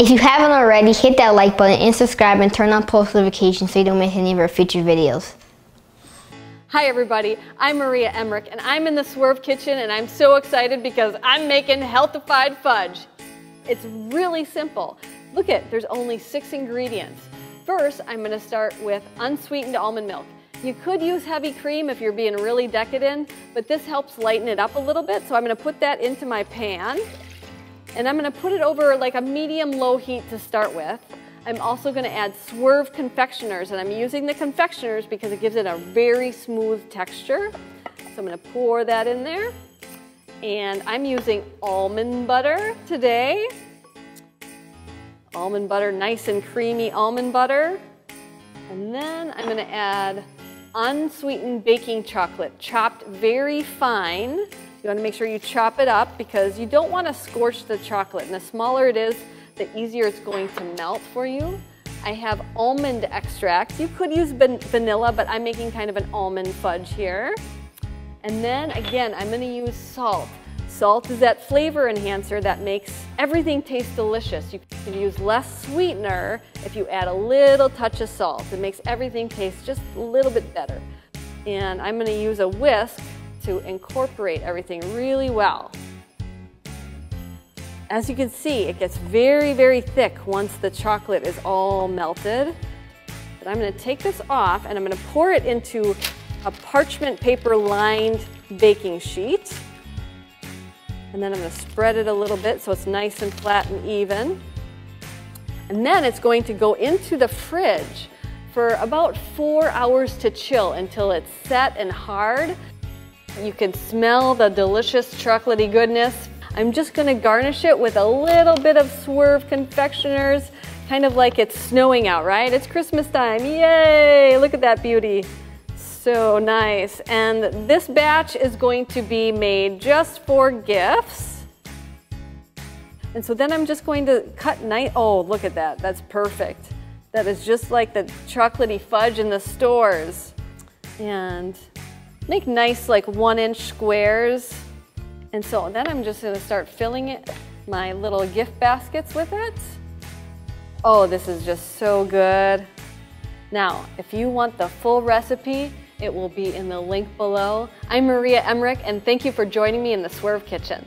If you haven't already, hit that like button and subscribe and turn on post notifications so you don't miss any of our future videos. Hi everybody, I'm Maria Emmerich and I'm in the Swerve kitchen and I'm so excited because I'm making healthified fudge. It's really simple. Look at, there's only 6 ingredients. First, I'm going to start with unsweetened almond milk. You could use heavy cream if you're being really decadent, but this helps lighten it up a little bit. So I'm going to put that into my pan and I'm going to put it over like a medium-low heat to start with. I'm also going to add Swerve Confectioners, and I'm using the confectioners because it gives it a very smooth texture. So I'm going to pour that in there. And I'm using almond butter today. Almond butter, nice and creamy almond butter. And then I'm going to add unsweetened baking chocolate, chopped very fine. You want to make sure you chop it up because you don't want to scorch the chocolate. And the smaller it is, the easier it's going to melt for you. I have almond extract. You could use vanilla, but I'm making kind of an almond fudge here. And then again, I'm going to use salt. Salt is that flavor enhancer that makes everything taste delicious. You can use less sweetener if you add a little touch of salt. It makes everything taste just a little bit better. And I'm going to use a whisk to incorporate everything really well. As you can see, it gets very, very thick once the chocolate is all melted. But I'm going to take this off and I'm going to pour it into a parchment paper lined baking sheet. And then I'm going to spread it a little bit so it's nice and flat and even. And then it's going to go into the fridge for about 4 hours to chill until it's set and hard. You can smell the delicious chocolatey goodness. I'm just going to garnish it with a little bit of Swerve Confectioners, kind of like it's snowing out, right? It's Christmas time. Yay! Look at that beauty. So nice. And this batch is going to be made just for gifts. And so then I'm just going to cut nice. Oh, look at that. That's perfect. That is just like the chocolatey fudge in the stores. And make nice like 1-inch squares. And so then I'm just going to start filling it, my little gift baskets with it. Oh, this is just so good. Now, if you want the full recipe, it will be in the link below. I'm Maria Emmerich, and thank you for joining me in the Swerve Kitchen.